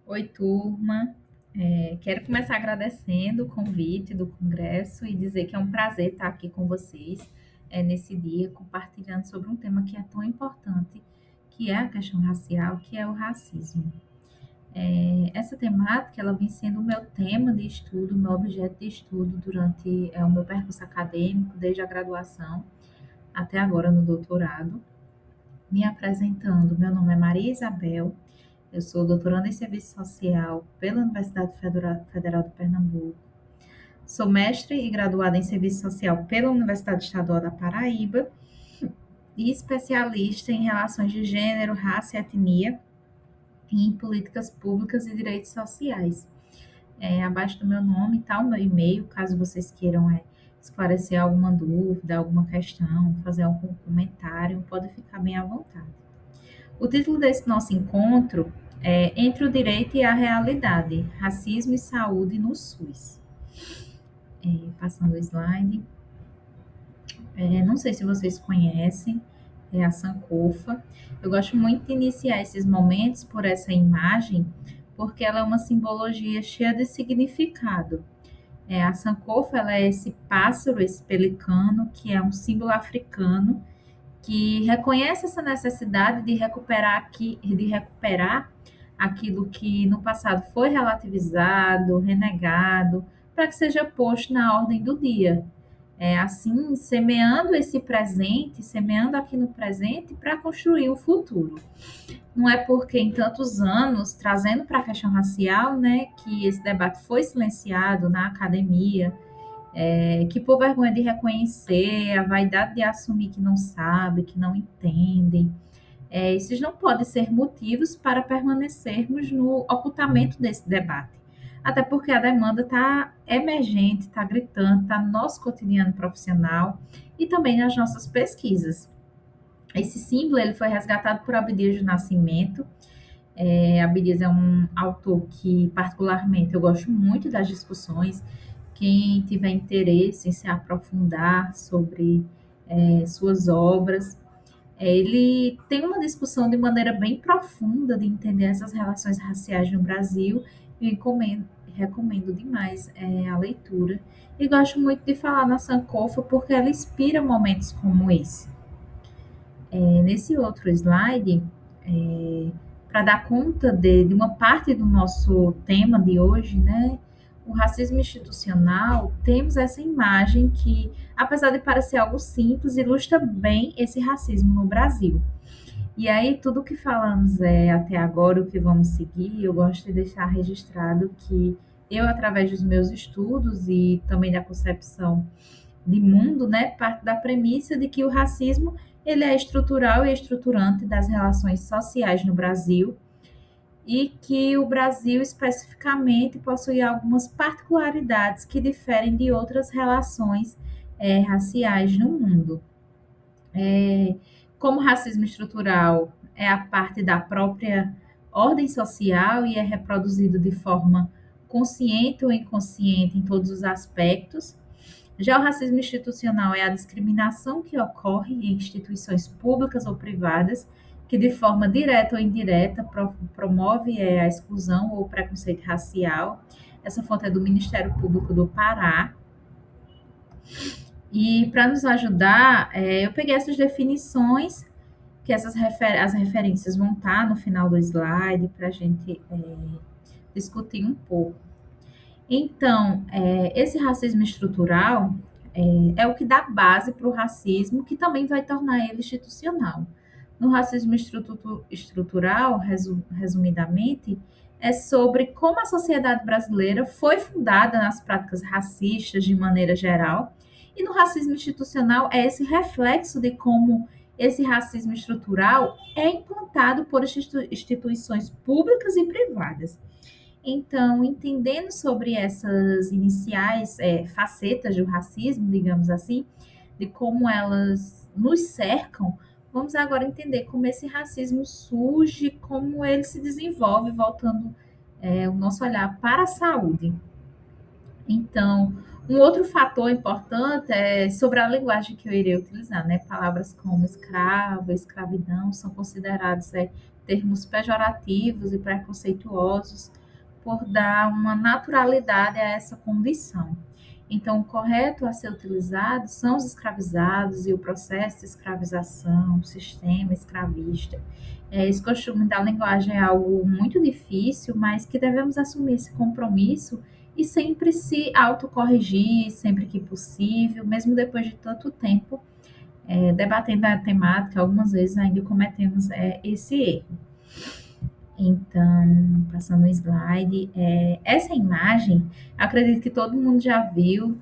Oi, turma. Quero começar agradecendo o convite do Congresso e dizer que é um prazer estar aqui com vocês nesse dia, compartilhando sobre um tema que é tão importante, que é a questão racial, que é o racismo. Essa temática, ela vem sendo o meu tema de estudo, meu objeto de estudo durante o meu percurso acadêmico, desde a graduação até agora no doutorado. Me apresentando, meu nome é Maria Isabel. Eu sou doutoranda em Serviço Social pela Universidade Federal de Pernambuco. Sou mestre e graduada em Serviço Social pela Universidade Estadual da Paraíba e especialista em relações de gênero, raça e etnia e em políticas públicas e direitos sociais. Abaixo do meu nome está o meu e-mail, caso vocês queiram esclarecer alguma dúvida, alguma questão, fazer algum comentário, pode ficar bem à vontade. O título desse nosso encontro é Entre o Direito e a Realidade, Racismo e Saúde no SUS. Passando o slide. Não sei se vocês conhecem, a Sankofa. Eu gosto muito de iniciar esses momentos por essa imagem, porque ela é uma simbologia cheia de significado. A Sankofa, ela é esse pássaro, esse pelicano, que é um símbolo africano, que reconhece essa necessidade de recuperar aquilo que no passado foi relativizado, renegado, para que seja posto na ordem do dia. Assim, semeando esse presente, semeando aqui no presente para construir o futuro. Não é porque em tantos anos, trazendo para a questão racial, né, que esse debate foi silenciado na academia, que por vergonha de reconhecer, a vaidade de assumir que não sabe, que não entendem, esses não podem ser motivos para permanecermos no ocultamento desse debate. Até porque a demanda está emergente, está gritando, está no nosso cotidiano profissional e também nas nossas pesquisas. Esse símbolo ele foi resgatado por Abdias do Nascimento. Abdias é um autor que, particularmente, eu gosto muito das discussões. Quem tiver interesse em se aprofundar sobre suas obras, ele tem uma discussão de maneira bem profunda de entender essas relações raciais no Brasil e recomendo demais a leitura. E gosto muito de falar na Sankofa porque ela inspira momentos como esse. Nesse outro slide, para dar conta de uma parte do nosso tema de hoje, né? O racismo institucional, temos essa imagem que, apesar de parecer algo simples, ilustra bem esse racismo no Brasil. E aí, tudo que falamos até agora, o que vamos seguir, eu gosto de deixar registrado que eu, através dos meus estudos e também da concepção de mundo, né, parte da premissa de que o racismo ele é estrutural e estruturante das relações sociais no Brasil e que o Brasil especificamente possui algumas particularidades que diferem de outras relações raciais no mundo. Como racismo estrutural é a parte da própria ordem social e é reproduzido de forma consciente ou inconsciente em todos os aspectos. Já o racismo institucional é a discriminação que ocorre em instituições públicas ou privadas, que de forma direta ou indireta promove a exclusão ou preconceito racial. Essa fonte é do Ministério Público do Pará. E para nos ajudar, eu peguei essas definições, que as referências vão estar no final do slide, para a gente discutir um pouco. Então, esse racismo estrutural é o que dá base para o racismo, que também vai tornar ele institucional. No racismo estrutural, resumidamente, é sobre como a sociedade brasileira foi fundada nas práticas racistas de maneira geral, e no racismo institucional é esse reflexo de como esse racismo estrutural é implantado por instituições públicas e privadas. Então, entendendo sobre essas iniciais facetas do racismo, digamos assim, de como elas nos cercam, vamos agora entender como esse racismo surge, como ele se desenvolve, voltando o nosso olhar para a saúde. Então, um outro fator importante é sobre a linguagem que eu irei utilizar, né? Palavras como escravo, escravidão são consideradas termos pejorativos e preconceituosos por dar uma naturalidade a essa condição. Então, o correto a ser utilizado são os escravizados e o processo de escravização, o sistema escravista. Esse costume da linguagem é algo muito difícil, mas que devemos assumir esse compromisso e sempre se autocorrigir, sempre que possível, mesmo depois de tanto tempo debatendo a temática, algumas vezes ainda cometemos esse erro. Então, passando o slide, essa imagem, acredito que todo mundo já viu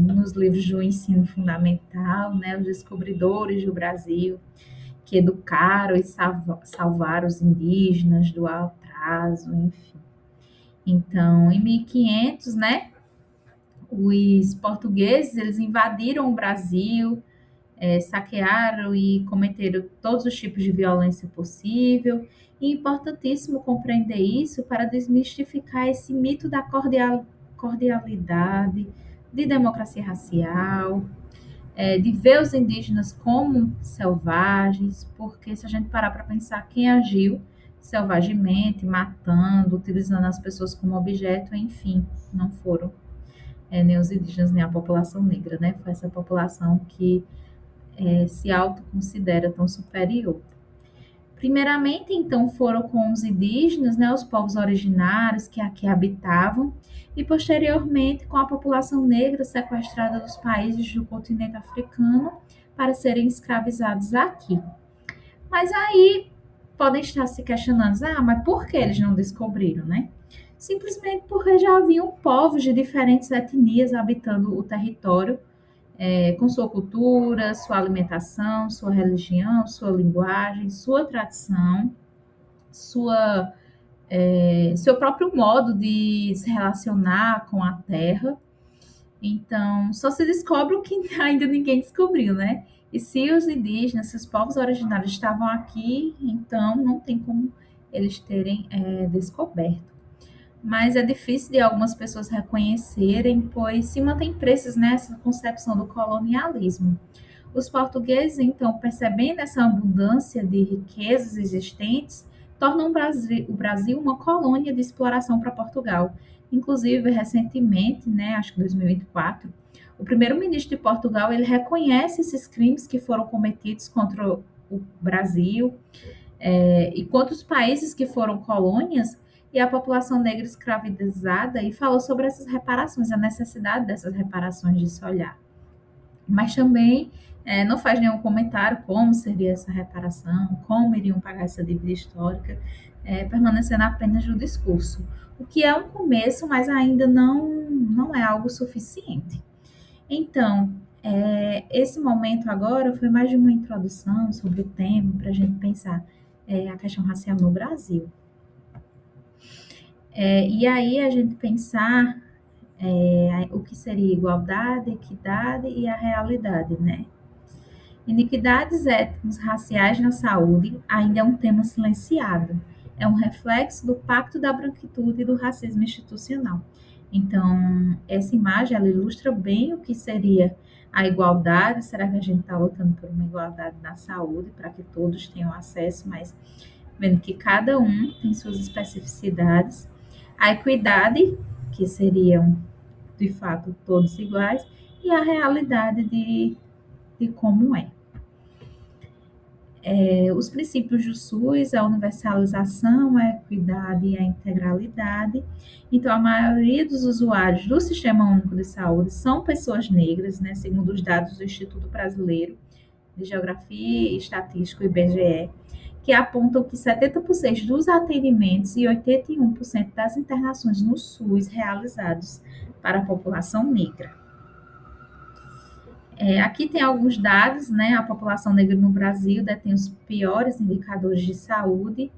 nos livros do ensino fundamental, né, os descobridores do Brasil, que educaram e salvaram os indígenas do atraso, enfim. Então, em 1500, né, os portugueses, eles invadiram o Brasil, saquearam e cometeram todos os tipos de violência possível. E é importantíssimo compreender isso para desmistificar esse mito da cordialidade, de democracia racial, de ver os indígenas como selvagens, porque se a gente parar para pensar quem agiu selvagemente, matando, utilizando as pessoas como objeto, enfim, não foram nem os indígenas nem a população negra, né? Foi essa população que se autoconsidera tão superior. Primeiramente, então, foram com os indígenas, né, os povos originários que aqui habitavam, e posteriormente com a população negra sequestrada dos países do continente africano para serem escravizados aqui. Mas aí podem estar se questionando, mas por que eles não descobriram, né? Simplesmente porque já haviam povos de diferentes etnias habitando o território com sua cultura, sua alimentação, sua religião, sua linguagem, sua tradição, seu próprio modo de se relacionar com a terra. Então, só se descobre o que ainda ninguém descobriu, né? E se os indígenas, se os povos originários estavam aqui, então não tem como eles terem descoberto. Mas é difícil de algumas pessoas reconhecerem, pois se mantém presos nessa concepção do colonialismo. Os portugueses, então, percebendo essa abundância de riquezas existentes, tornam o Brasil uma colônia de exploração para Portugal. Inclusive, recentemente, né, acho que em 2024, o primeiro-ministro de Portugal ele reconhece esses crimes que foram cometidos contra o Brasil e contra os países que foram colônias e a população negra escravizada e falou sobre essas reparações, a necessidade dessas reparações de se olhar. Mas também não faz nenhum comentário como seria essa reparação, como iriam pagar essa dívida histórica, permanecendo apenas no discurso. O que é um começo, mas ainda não é algo suficiente. Então, esse momento agora foi mais de uma introdução sobre o tema, para a gente pensar a questão racial no Brasil. E aí a gente pensar o que seria igualdade, equidade e a realidade, né? Iniquidades étnicas raciais na saúde ainda é um tema silenciado. É um reflexo do pacto da branquitude e do racismo institucional. Então, essa imagem, ela ilustra bem o que seria a igualdade. Será que a gente está lutando por uma igualdade na saúde, para que todos tenham acesso, mas vendo que cada um tem suas especificidades. A equidade, que seriam, de fato, todos iguais, e a realidade de como é. Os princípios do SUS, a universalização, a equidade e a integralidade. Então, a maioria dos usuários do Sistema Único de Saúde são pessoas negras, né, segundo os dados do Instituto Brasileiro de Geografia e Estatística, IBGE, que apontam que 70% dos atendimentos e 81% das internações no SUS realizados para a população negra. Aqui tem alguns dados, né? A população negra no Brasil detém os piores indicadores de saúde.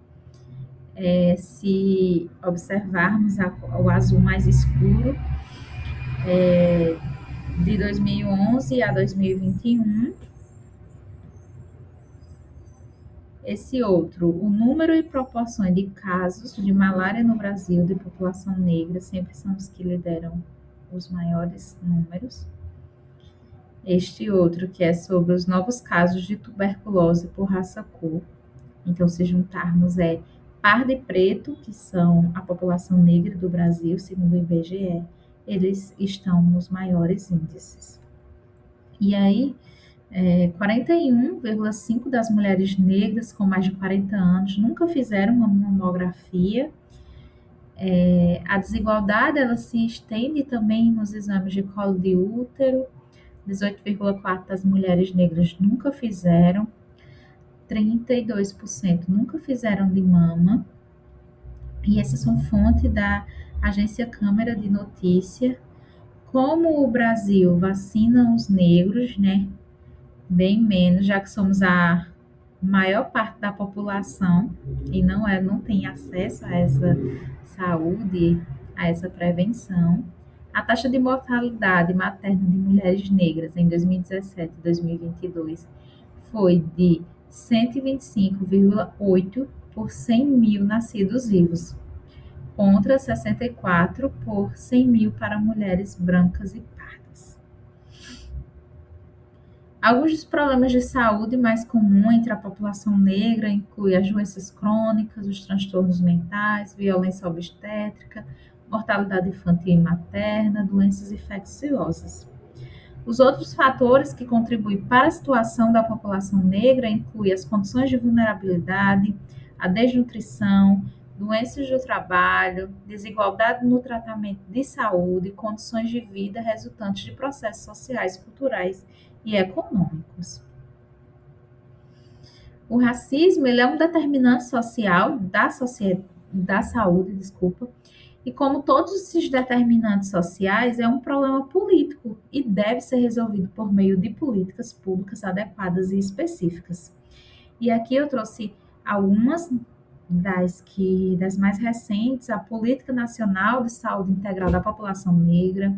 Se observarmos o azul mais escuro, de 2011 a 2021. Esse outro, o número e proporções de casos de malária no Brasil de população negra sempre são os que lideram os maiores números. Este outro, que é sobre os novos casos de tuberculose por raça-cor. Então, se juntarmos pardo e preto, que são a população negra do Brasil, segundo o IBGE, eles estão nos maiores índices. E aí, 41,5% das mulheres negras com mais de 40 anos nunca fizeram uma mamografia. A desigualdade ela se estende também nos exames de colo de útero. 18,4% das mulheres negras nunca fizeram. 32% nunca fizeram de mama. E essas são fonte da agência Câmara de Notícia. Como o Brasil vacina os negros, né? Bem menos, já que somos a maior parte da população e não tem acesso a essa saúde, a essa prevenção. A taxa de mortalidade materna de mulheres negras em 2017 e 2022 foi de 125,8 por 100 mil nascidos vivos, contra 64 por 100 mil para mulheres brancas e pardas. Alguns dos problemas de saúde mais comuns entre a população negra incluem as doenças crônicas, os transtornos mentais, violência obstétrica, mortalidade infantil e materna, doenças infecciosas. Os outros fatores que contribuem para a situação da população negra incluem as condições de vulnerabilidade, a desnutrição, doenças do trabalho, desigualdade no tratamento de saúde, condições de vida resultantes de processos sociais, culturais e econômicos. O racismo ele é um determinante social da saúde, e como todos esses determinantes sociais, é um problema político e deve ser resolvido por meio de políticas públicas adequadas e específicas. E aqui eu trouxe algumas das mais recentes: a Política Nacional de Saúde Integral da População Negra,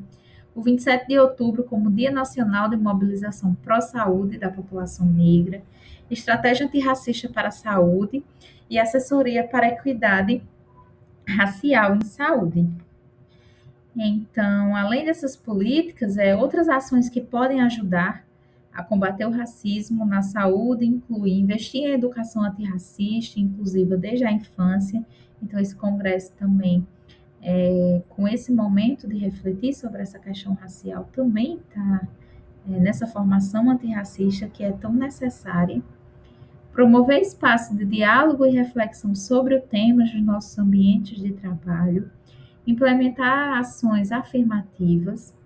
o 27 de outubro como Dia Nacional de Mobilização Pró-Saúde da População Negra, Estratégia Antirracista para a Saúde e Assessoria para a Equidade Racial em Saúde. Então, além dessas políticas, outras ações que podem ajudar a combater o racismo na saúde incluem investir em educação antirracista, inclusiva desde a infância. Então, esse congresso também, com esse momento de refletir sobre essa questão racial, também está nessa formação antirracista que é tão necessária. Promover espaço de diálogo e reflexão sobre o tema nos nossos ambientes de trabalho, implementar ações afirmativas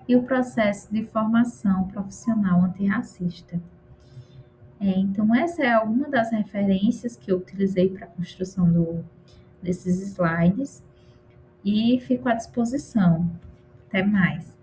e o processo de formação profissional antirracista. Então, essa é uma das referências que eu utilizei para a construção desses slides e fico à disposição. Até mais.